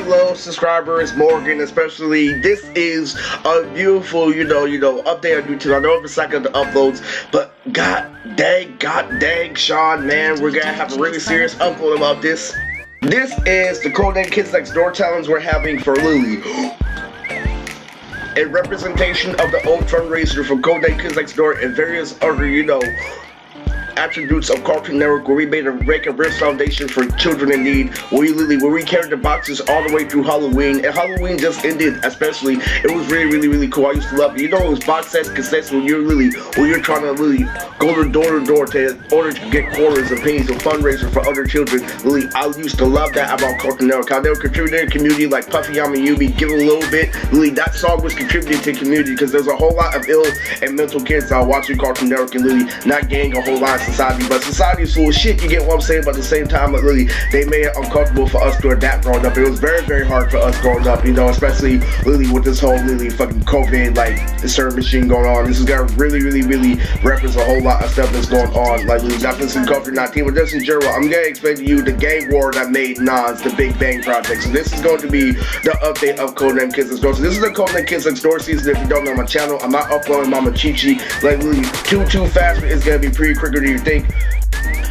Hello subscribers, Morgan especially. This is a beautiful, update on YouTube. I know it's a second to uploads, but god dang, Sean, man, we're gonna have a really serious upload about this. This is the Codename Kids Next Door challenge we're having for Lily. A representation of the old fundraiser from Codename Kids Next Door and various other, attributes of Cartoon Network, where we make a rich foundation for children in need, where we carried the boxes all the way through Halloween, and Halloween just ended. Especially, it was really cool. I used to love it. Those box sets, cassettes, when you're trying to go door to door in order to get quarters and pennies to fundraiser for other children. I used to love that about Cartoon Network. How they were contributing to the community, like Puffy Yami Yumi, give a little bit. That song was contributing to the community because there's a whole lot of ill and mental kids out watching Cartoon Network and not getting a whole lot of society, but society is full of shit, you get what I'm saying? But at the same time, they made it uncomfortable for us to adapt growing up. It was very hard for us growing up, especially with this whole fucking COVID certain machine going on. This is gonna really reference a whole lot of stuff that's going on, not just in COVID-19, but just in general. I'm gonna explain to you the gang war that made Nas the Big Bang Project. So this is going to be the update of Codename Kids Next Door. So this is the Codename Kids Next Door season. If you don't know my channel, I'm not uploading Mama Chi-Chi too fast, but it's gonna be pretty quicker than you think.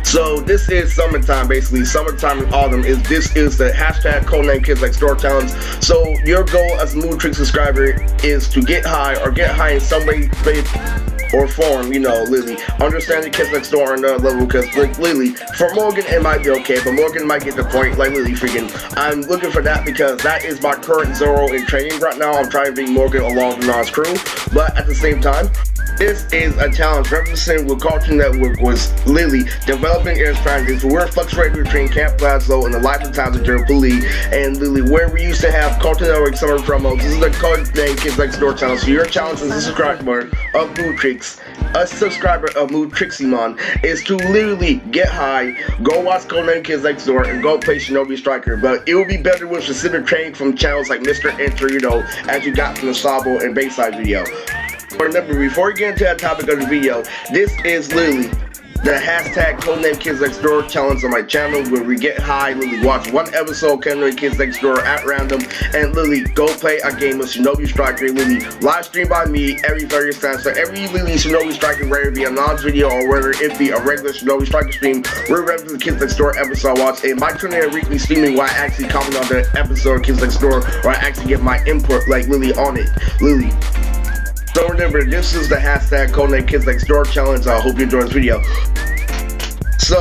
So this is summertime, basically. Summertime and autumn this is the hashtag Codename Kids Next Door challenge. So your goal as a Moodtrix subscriber is to get high in some way, shape, or form, Lily. Understanding Kids Next Door on another level, because Lily, for Morgan it might be okay, but Morgan might get the point, Lily I'm looking for that because that is my current Zoro in training right now. I'm trying to bring Morgan along with Nas crew, but at the same time, this is a challenge representing what Cartoon Network was Lily developing air strategies. We're fluctuating between Camp Plazo and the life and times of Jerpuli and Lily, where we used to have Cartoon Network summer promos. This is the Codename Kids Next Door challenge. So your challenge as a subscriber of Moodtrix, a subscriber of Moodtriximon, is to literally get high, go watch Codename Kids Next Door, and go play Shinobi Striker. But it would be better with specific training from channels like Mr. Enter, as you got from the Sabo and Bayside video. Remember, before we get into that topic of the video, this is literally the hashtag Codename Kids Next Door challenge on my channel, where we get high, watch one episode of Codename Kids Next Door at random, and go play a game of Shinobi Striker, live stream by me every various times. So every Shinobi Striker, whether it be a Nas video or whether it be a regular Shinobi Striker stream, we're ready for the Kids Next Door episode watch. And my turn in weekly streaming where I actually comment on the episode of Kids Next Door, where I actually get my input on it, So remember, this is the hashtag Codename Kids Next Door challenge. I hope you enjoy this video. So,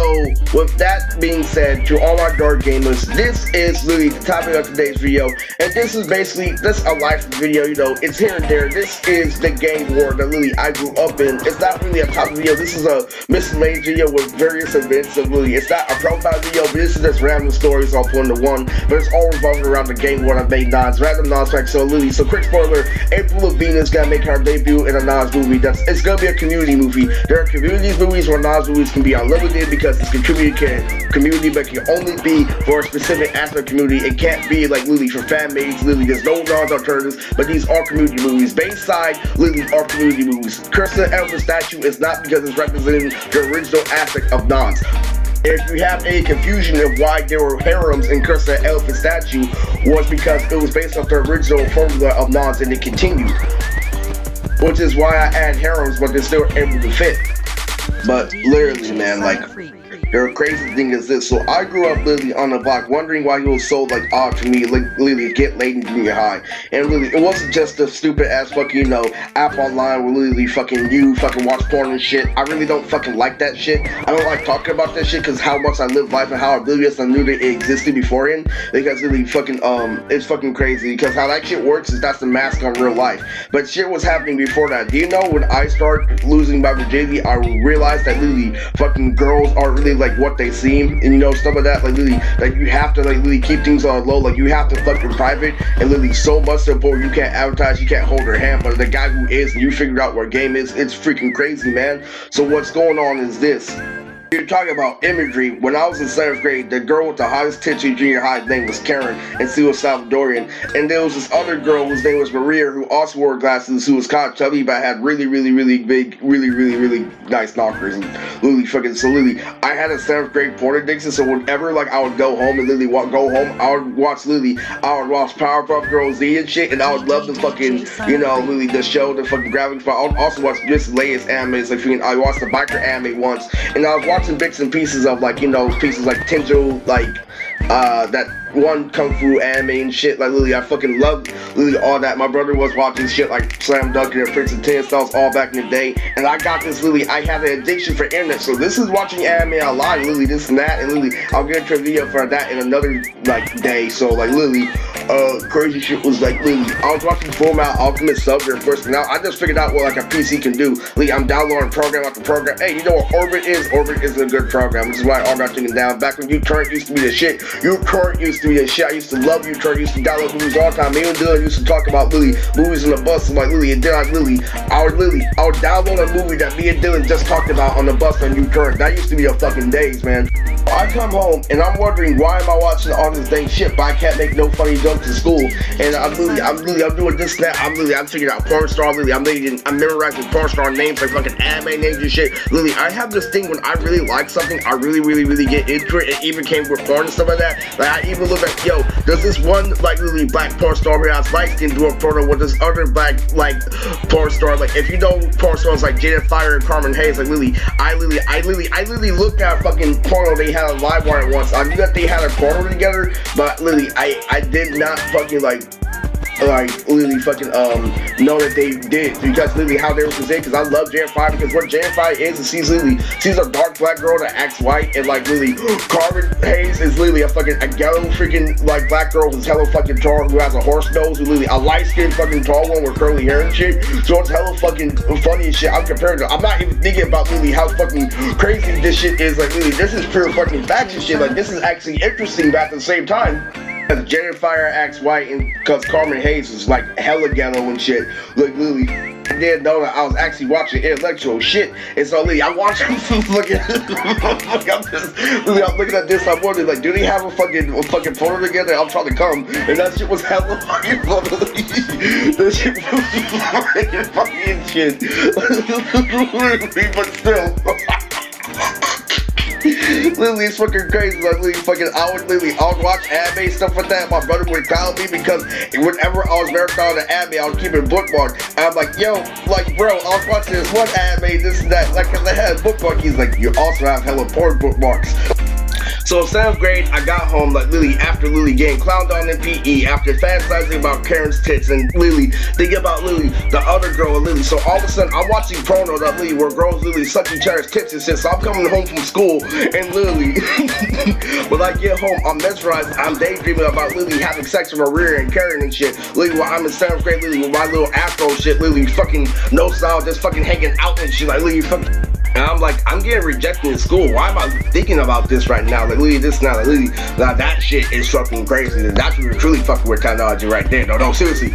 with that being said, to all our dark gamers, this is literally the topic of today's video, and this is basically just a life video, it's here and there. This is the gang war that I grew up in. It's not really a topic video, this is a miscellaneous video with various events of it's not a profile video, but this is just random stories all put into one, but it's all revolving around the gang war that made Nas, random Nas facts. So so quick spoiler, April Lavigne is gonna make her debut in a Nas movie. It's gonna be a community movie. There are community movies where Nas movies can be unlimited, because it's contributing to community, but can only be for a specific aspect of community. It can't be for fan mates. There's no Nas alternatives, but these are community movies. Bayside are community movies. Cursor Elephant statue is not because it's representing the original aspect of Nas. If you have any confusion of why there were harems in Cursor Elephant statue, was because it was based off the original formula of Nas, and it continued. Which is why I add harems, but they're still able to fit. But literally, man, the crazy thing is this. So I grew up literally on the block, wondering why he was so odd to me, literally get laid in junior high. And literally, it wasn't just the stupid ass fucking app online where literally you watch porn and shit. I really don't like that shit. I don't like talking about that shit because how much I live life and how oblivious I knew that it existed beforehand. Because literally it's fucking crazy. Because how that shit works is that's the mask on real life. But shit was happening before that. Do you know when I started losing my virginity, I realized that literally fucking girls aren't really what they seem, and stuff like that. You have to keep things on low. You have to fucking private, and so much so you can't advertise, you can't hold her hand. But the guy who is, and you figured out where game is, it's freaking crazy, man. So what's going on is this. You're talking about imagery. When I was in 7th grade, the girl with the hottest tits in junior high name was Karen, and she was Salvadorian. And there was this other girl whose name was Maria, who also wore glasses, who was kind of chubby, but had really big, really nice knockers. And literally fucking, so literally, I had a 7th grade porn addiction, so whenever like I would go home and literally go home, I would watch Powerpuff Girls Z and shit, and I would love the fucking, you know, literally the show, the fucking graphics, but I would also watch this latest animes, like I watched the biker anime once, and I was watching bits and pieces of like, you know, pieces like Tenjo, like that one kung fu anime and shit. Like literally, I fucking loved literally all that. My brother was watching shit like Slam Dunk and Prince of Tennis Stars all back in the day, and I got this literally. I had an addiction for internet, so this is watching anime online, literally this and that, and literally I'll get into a video for that in another like day. So like literally, crazy shit was like literally. I was watching Full Metal Alchemist Subverse first, and now I just figured out what like a PC can do. Literally, I'm downloading program after program. Hey, you know what Orbit is? Orbit is a good program, which is why I'm not taking down. Back when uTorrent used to be the shit. uTorrent used to be the shit. I used to love uTorrent. Used to download movies all the time. Me and Dylan used to talk about literally movies in the bus. So like literally, and then I would download a movie that me and Dylan just talked about on the bus on uTorrent. That used to be a fucking days, man. I come home and I'm wondering why am I watching all this dang shit, but I can't make no funny jokes in school. And I'm doing this and that. I'm figuring out porn star. I'm memorizing porn star names like fucking anime names and shit. Literally, I have this thing when I really like something, I really get into it. It even came with porn and stuff like that. Like I even look at, yo, does this one like literally black porn star here has light skin do a porno with this other black like porn star? Like if you know porn stars like Jaden Fire and Carmen Hayes, like literally, I literally looked at fucking porno they had on LiveWire once. I knew that they had a porno together, but literally I did not fucking like literally fucking know that they did, because literally how they were presented, because I love Jan5, because what Jan5 is she's a dark black girl that acts white, and like literally Carmen Hayes is literally a ghetto freaking like black girl who's hella fucking tall, who has a horse nose, who literally a light skinned fucking tall one with curly hair and shit. So it's hella fucking funny and shit. I'm comparing to, I'm not even thinking about literally how fucking crazy this shit is. Like literally, this is pure fucking faction shit. Like this is actually interesting, but at the same time, Jaden Fire acts white, and because Carmen Hayes is like hella ghetto and shit. Like literally, I didn't know that I was actually watching intellectual shit, and so literally, I watched him looking. I'm looking at this. I'm wondering, like, do they have a fucking photo together? I'm trying to come, and that shit was hella fucking funny. That shit was fucking shit. But still. Literally, it's fucking crazy. Like, literally, I would watch anime stuff like that. My brother would call me because whenever I was marathon the anime, I would keep it bookmarked. And I'm like, yo, like, bro, I was watching this one anime, this and that. Like, cause I had a bookmark. He's like, you also have hella porn bookmarks. So in 7th grade, I got home like literally after literally getting clowned on in PE, after fantasizing about Karen's tits and literally thinking about literally the other girl and literally. So all of a sudden, I'm watching porno that literally where girls literally suck each other's tits and shit. So I'm coming home from school and literally, when I get home, I'm mesmerized. I'm daydreaming about literally having sex with Maria and Karen and shit. Literally, while I'm in 7th grade, literally with my little afro shit, literally fucking no style, just fucking hanging out and shit, like literally fucking. And I'm like, I'm getting rejected in school. Why am I thinking about this right now? Like, literally, this now, like, literally, now that shit is fucking crazy. That's what you're truly fucking with technology right there. No, seriously.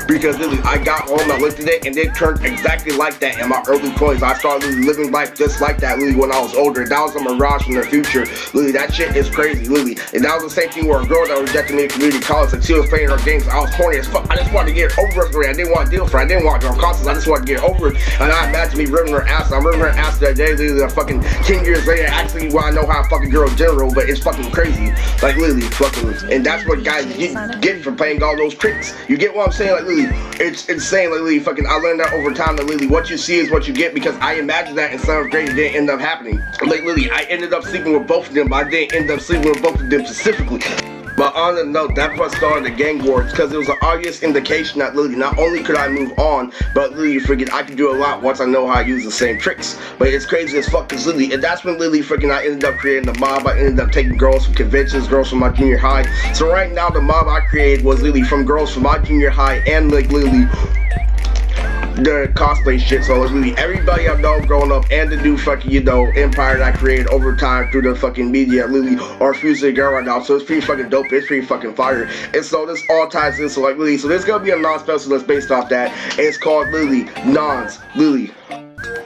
Because literally, I got home, I looked at it, and it turned exactly like that in my early 20s. I started literally living life just like that, literally, when I was older. That was a mirage from the future. Literally, that shit is crazy, literally. And that was the same thing where a girl that rejected me in community college, like, she was playing her games. I was horny as fuck. I just wanted to get over it. I didn't want to deal with her. I didn't want to go on concerts. I just wanted to get over it. And I imagine me ripping her ass. I'm ripping her ass that day, literally, fucking 10 years later. Actually, well, I know how I fucking girl in general, but it's fucking crazy. Like, literally, fucking. And that's what guys get for playing all those tricks. You get what I'm saying? Like, literally, it's insane. Like, literally, fucking, I learned that over time. That literally, what you see is what you get, because I imagined that in 7th grade, it didn't end up happening. Like, literally, I ended up sleeping with both of them, but I didn't end up sleeping with both of them specifically. But on the note, that what started the gang wars, because it was an obvious indication that literally not only could I move on, but literally freaking I could do a lot once I know how to use the same tricks. But it's crazy as fuck, because literally, and that's when literally freaking I ended up creating the mob. I ended up taking girls from conventions, girls from my junior high. So right now, the mob I created was literally from girls from my junior high and like literally the cosplay shit. So like literally everybody I know growing up and the new fucking, you know, empire that I created over time through the fucking media literally are fusing together right now. So it's pretty fucking dope. It's pretty fucking fire. And so this all ties in. So like literally, so there's gonna be a non-special that's based off that. And it's called literally Nons. Literally.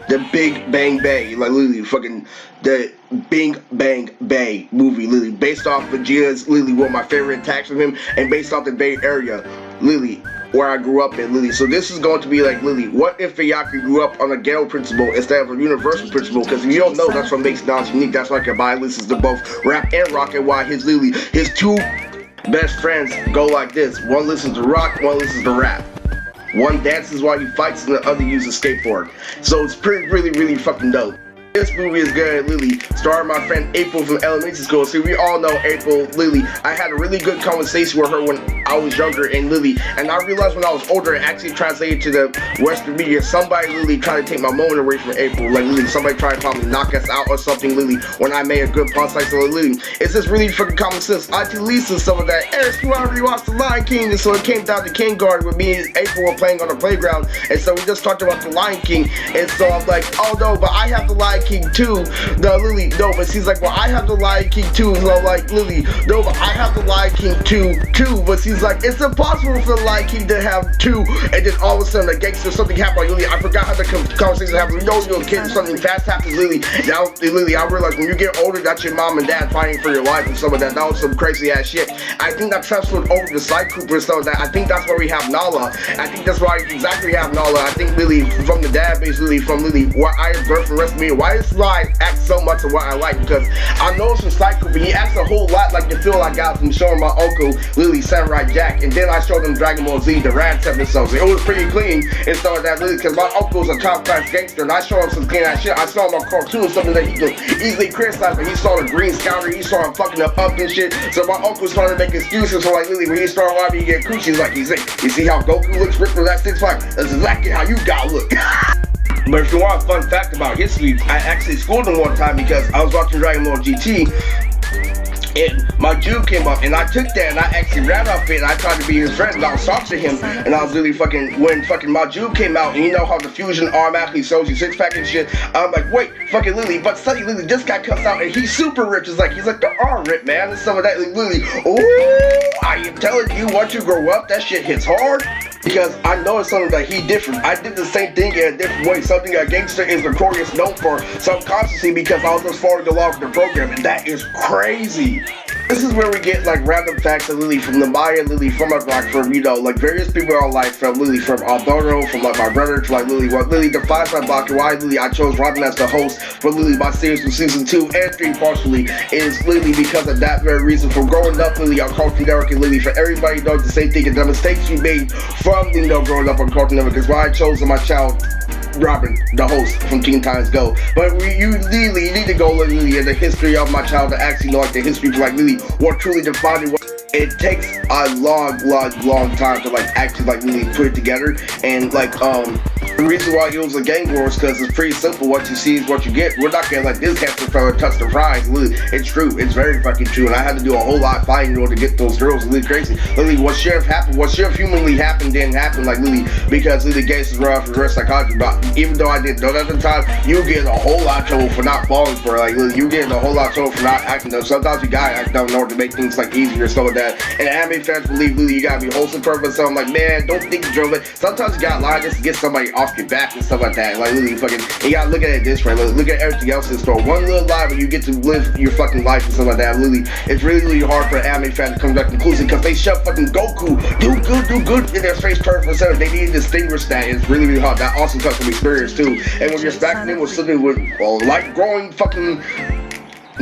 the Big Bang Bay, like literally fucking the Bing Bang Bay movie, literally based off Vegeta's literally one of my favorite attacks from him, and based off the Bay Area, literally where I grew up in, literally. So this is going to be like literally, what if Fayaki grew up on a ghetto principle instead of a universal principle? Because if you don't know, that's what makes Nas unique. That's why Kabaya listens to both rap and rock, and why his literally his two best friends go like this: one listens to rock, one listens to rap. One dances while he fights, and the other uses skateboard. So it's pretty, really fucking dope. This movie is good, Lily, starring my friend April from elementary school. See, we all know April, Lily. I had a really good conversation with her when I was younger, and Lily, and I realized when I was older, it actually translated to the Western media. Somebody, Lily, tried to take my moment away from April. Like, Lily, somebody tried to probably knock us out or something, Lily, when I made a good punch. Like, so, Lily, it's just really fucking common sense. Auntie Lisa and some of that. Eric, you already watched The Lion King, and so it came down to King Garden with me and April were playing on the playground, and so we just talked about The Lion King, and so I'm like, oh no, but I have The Lion King too. No, Lily, no, but she's like, well, I have The Lion King too. So I'm like, Lily, no, but I have The Lion King too. But she's like, it's impossible for The Lion King to have two. And then all of a sudden, the gangster, something happened. Like, Lily, I forgot how the conversation happened. You know, you're a kid, something fast happens, Lily. Now, Lily, I realized when you get older, that's your mom and dad fighting for your life and some of that. That was some crazy ass shit. I think that transferred over to Sly Cooper and some of that. I think that's where we have Nala. I think that's why exactly we have Nala. I think Lily, from the dad base, Lily, from Lily, what I observed from the rest of me, why is Sly act so much of what I like? Because I know from Sly Cooper, he acts a whole lot like the feel I got from showing my uncle Lily Samurai Jack, and then I showed him Dragon Ball Z, the Rad episodes. It was pretty clean and stuff like that, Lily, because my uncle's a top class gangster, and I showed him some clean ass shit. I saw him on cartoons, something that he could easily criticize, but he saw the Green Scouter, he saw him fucking up and shit. So my uncle's trying to make excuses for like Lily when he started watching me get coochie. He's like, you see how Goku looks ripped with that 6'5"? That's exactly how you gotta look. But if you want a fun fact about history, I actually schooled him one time because I was watching Dragon Ball GT, and my Jew came up, and I took that, and I actually ran off it, and I tried to be his friend, and I was talking to him, and I was really fucking, when fucking my Jew came out, and you know how the fusion automatically shows you six-pack and shit, I'm like, wait, fucking Lily, but suddenly Lily, this guy comes out, and he's super rich. It's like, he's like the R-rip, man, and some of that, like, Lily, ooh, I am telling you, once you grow up, that shit hits hard. Because I know it's something that he different. I did the same thing in a different way. Something a gangster is notorious known for subconsciously, because I was just following along with the program, and that is crazy. This is where we get like random facts of Lily from the Maya, Lily from like from, you know, like various people in life, from Lily from Alberto, from like my brother to like Lily, what Lily defines my block, and why Lily I chose Robin as the host for Lily my series from season 2 and 3 partially is Lily because of that very reason. From growing up Lily on Cartoon Network, and Lily, for everybody knows the same thing and the mistakes you made from, you know, growing up on Cartoon Network, because why I chose my child Robin, the host from Teen Titans Go. But you need to go look Lily in the history of my child to actually know like the history of like Lily, what truly defined it. It takes a long time to like actually like really put it together, and like the reason why it was a gang war is because it's pretty simple. What you see is what you get. We're not gonna let this hamster fella touch the fries. Literally, it's true. It's very fucking true. And I had to do a whole lot of fighting in order to get those girls. Literally crazy. Literally, what should have happened, what should have humanly happened, didn't happen. Like Literally, because Literally gangsters were off reverse psychology. But even though I didn't know that at the time, you get a whole lot of trouble for not falling for it. Like Literally, you get a whole lot of trouble for not acting though. Sometimes you gotta act though in order to make things like easier, stuff like that. And anime fans believe Lily, you gotta be wholesome purpose. So I'm like, man, don't think you're drunk. Sometimes you gotta lie just to get somebody off your back and stuff like that. Like Lily, fucking, you gotta look at it this way. Look at everything else in the store. One little lie, but you get to live your fucking life and stuff like that. Lily, it's really hard for an anime fan to come to that conclusion because they shove fucking Goku do good in their face purpose. They need to distinguish that. It's really hard. That also comes from experience too. And when you're stacking in with something with light growing fucking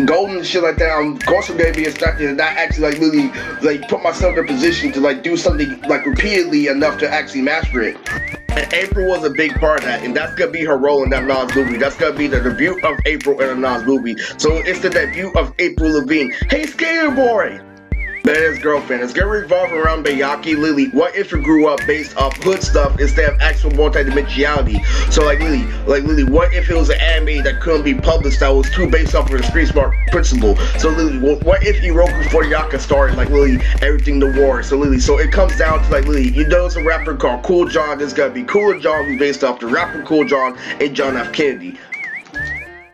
golden and shit like that, I'm of course I'm gonna be distracted and not actually like really like put myself in a position to like do something like repeatedly enough to actually master it. And April was a big part of that, and that's gonna be her role in that Nas movie. That's gonna be the debut of April in a Nas movie. So it's the debut of April Levine. Hey, Skater Boy! But his girlfriend. It's gonna revolve around Bayaki Lily. What if it grew up based off hood stuff instead of actual multidimensionality? So like Lily, what if it was an anime that couldn't be published that was too based off of the street smart principle? So Lily, what if Iroku Forayaka started like Lily everything the war? So Lily, so it comes down to like Lily, you know it's a rapper called Cool John. There's gonna be Cooler John who's based off the rapper Cool John and John F. Kennedy.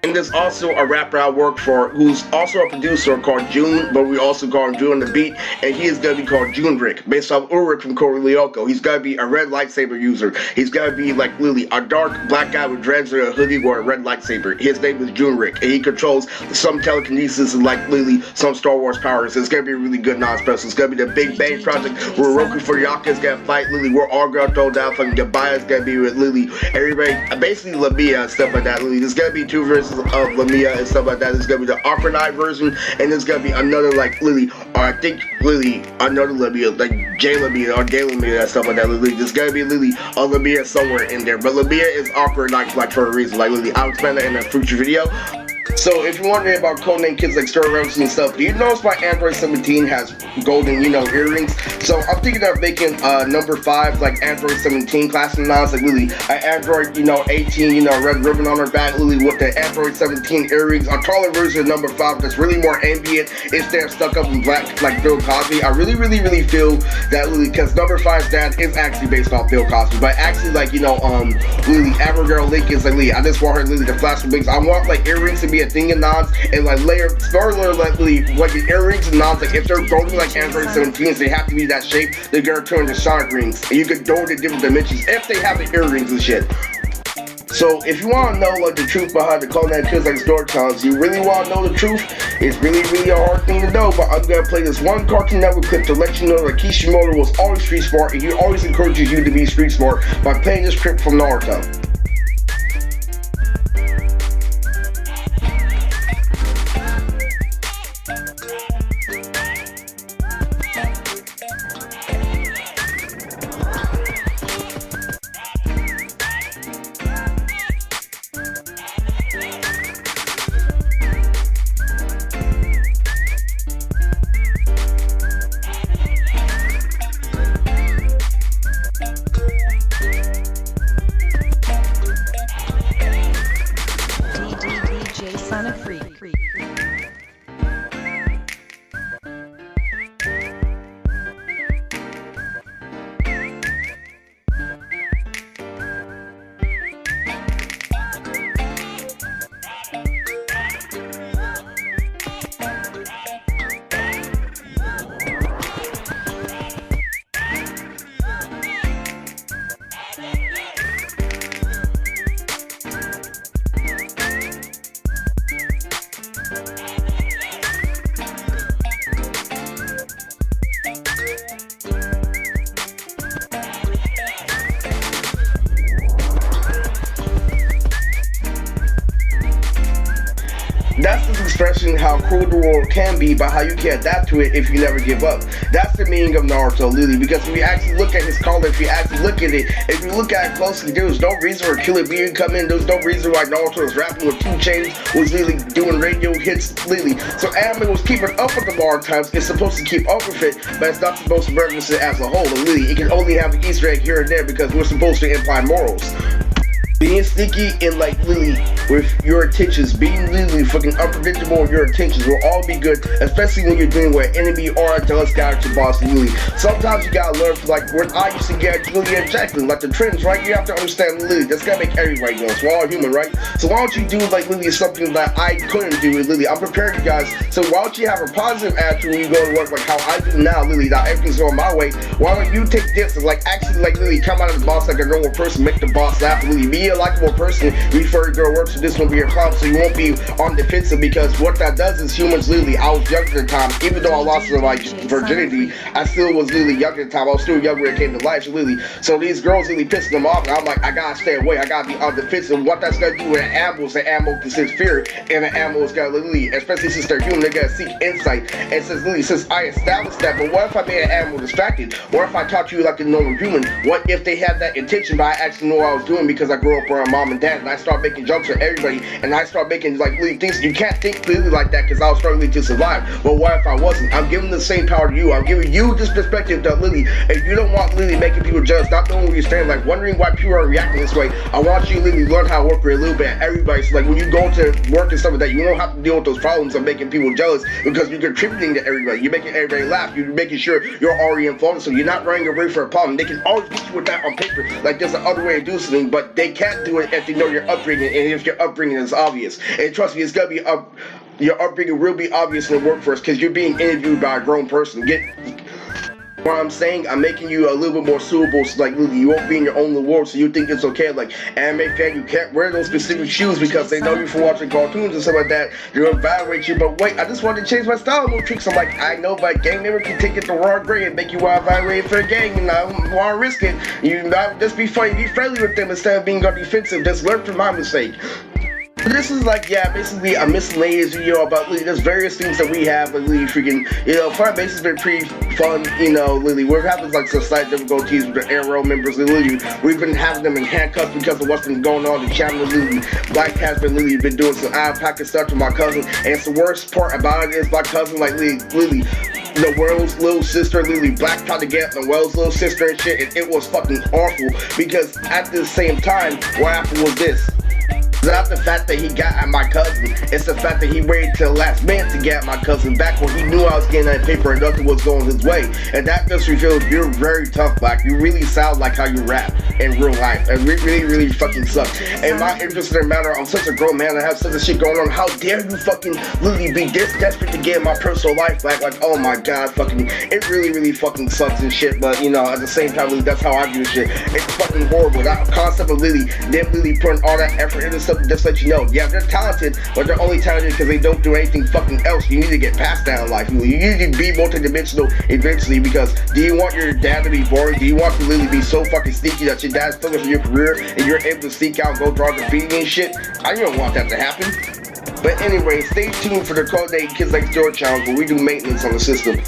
And there's also a rapper I work for who's also a producer called June, but we also call him June on the beat, and he is gonna be called Junerick, based off Ulrich from Code Lyoko. He's gonna be a red lightsaber user. He's gonna be like literally a dark black guy with dreads and a hoodie or a red lightsaber. His name is Junerick, and he controls some telekinesis and like literally some Star Wars powers. It's gonna be a really good non-special. It's gonna be the Big Bang Project where Roku Furyaka is gonna fight Lily. We're all gonna throw down. Fucking Gabaya is gonna be with Lily. Everybody, basically Lamia and stuff like that. Lily. There's gonna be two versions of Lamia and stuff like that. There's gonna be the Aquanite version, and there's gonna be another like Lily, or I think Lily, another Lamia, like J Lamia or Gay Lamia and stuff like that. Lily. There's gonna be Lily or Lamia somewhere in there, but Lamia is awkward like for a reason. Like Lily, I'll explain that in a future video. So if you're wondering about codename kids like story references and stuff, do you notice my Android 17 has golden, earrings? So I'm thinking of making number 5 like Android 17 classic nines, like Lily, an Android 18, red ribbon on her back, Lily, with the Android 17 earrings, a taller version of number 5 that's really more ambient instead of stuck up in black like Bill Cosby. I really feel that Lily, because number 5's dad is actually based off Bill Cosby, but actually like Lily, Abigail Lincoln's like Lily, I just want her Lily to flash some wings. I want like earrings to be a thing in nods and like layer spoiler like the earrings and nods, like if they're golden like Android 17s, they have to be that shape. They're gonna turn into sonic rings, and you can go to different dimensions if they have the earrings and shit. So if you want to know like the truth behind the codename kids like story times, you really want to know the truth, it's really a hard thing to know, but I'm gonna play this one Cartoon Network clip to let you know that Kishimoto was always street smart, and he always encourages you to be street smart by playing this clip from Naruto. That's the expression how cruel the world can be, but how you can adapt to it if you never give up. That's the meaning of Naruto, Lily, because if you actually look at his collar, if you actually look at it, if you look at it closely, there was no reason for Killer Bee to come in, there was no reason why Naruto was rapping with 2 Chainz, was Lily doing radio hits, Lily. So anime was keeping up with the modern times, it's supposed to keep up with it, but it's not supposed to reference it as a whole, and Lily, it can only have an Easter egg here and there because we're supposed to imply morals. Being sneaky and like Lily with your intentions, being Lily fucking unpredictable with your intentions will all be good, especially when you're dealing with an enemy or a jealous character boss Lily. Sometimes you gotta learn from like when I used to get Lily and Jacqueline, like the trends, right? You have to understand Lily. That's gotta make everybody know. We're all human, right? So why don't you do like Lily something that I couldn't do with Lily? I'm preparing you guys. So why don't you have a positive attitude when you go to work like how I do now, Lily, that everything's going my way. Why don't you take this and like actually like Lily come out of the boss like a normal person, make the boss laugh, Lily, be a likable person before your girl works, so this won't be your problem, so you won't be on defensive, because what that does is humans literally, I was younger at the time, even though I lost my virginity, I still was literally younger at the time, I was still younger when it came to life, so literally, so these girls really pissing them off, and I'm like, I gotta stay away, I gotta be on defensive, and what that's gonna do with an animal is an animal considers fear, and an animal is gonna literally, especially since they're human, they're gonna seek insight, and since literally, since I established that, but what if I made an animal distracted? What if I taught you like a normal human? What if they had that intention, but I actually know what I was doing because I grew up around mom and dad, and I start making jokes with everybody, and I start making like things. You can't think clearly like that because I was struggling to survive. But what if I wasn't? I'm giving the same power to you. I'm giving you this perspective that Lily, if you don't want Lily making people jealous, not knowing where you stand, like wondering why people are reacting this way, I want you Lily learn how to work with a little bit. Everybody, so like when you go to work and stuff like that, you don't have to deal with those problems of making people jealous because you're contributing to everybody. You're making everybody laugh. You're making sure you're already influenced, so you're not running away for a problem. They can always get you with that on paper. Like there's the other way to do something, but they can't can't do it if they know your upbringing and if your upbringing is obvious. And trust me, it's gonna be your upbringing will be obvious in the workforce because you're being interviewed by a grown person. What I'm saying, I'm making you a little bit more suitable, so like you won't be in your own little world, so you think it's okay. Like anime fan, you can't wear those specific shoes because they know you from watching cartoons and stuff like that. They're gonna evaluate you. But wait, I just wanted to change my style of Moodtrix. I'm like, I know, but gang member can take it the wrong way and make you want to evaluate for a gang, and I don't want to risk it. You not just be funny, be friendly with them instead of being defensive. Just learn from my mistake. This is like, yeah, basically a miscellaneous video about there's various things that we have, but really freaking, fun base has been pretty fun, Lily. We're having like some slight difficulties with the Arrow members, Lily. We've been having them in handcuffs because of what's been going on in the channel, Lily. Black has been been doing some out-of-pocket stuff to my cousin, and it's the worst part about it is my cousin, like Lily, the world's little sister, Lily Black tried to get the world's little sister and shit, and it was fucking awful because at the same time, what happened was this. It's not the fact that he got at my cousin, it's the fact that he waited till the last minute to get at my cousin back when he knew I was getting that paper and nothing was going his way. And that just reveals you're very tough, Black. You really sound like how you rap in real life. And really fucking suck. And my interest in the matter, I'm such a grown man, I have such a shit going on. How dare you fucking literally be this desperate to get in my personal life, Black? Like, oh my god, fucking, it really fucking sucks and shit. But, at the same time, Lily, that's how I do shit. It's fucking horrible. That concept of Lily, them Lily putting all that effort into something just to let you know, yeah, they're talented, but they're only talented because they don't do anything fucking else. You need to get past that in life. You need to be multidimensional eventually, because do you want your dad to be boring? Do you want to literally be so fucking sneaky that your dad's focused on your career and you're able to sneak out and go draw graffiti and shit? I don't want that to happen. But anyway, stay tuned for the Code Name Kids Next Door challenge where we do maintenance on the system.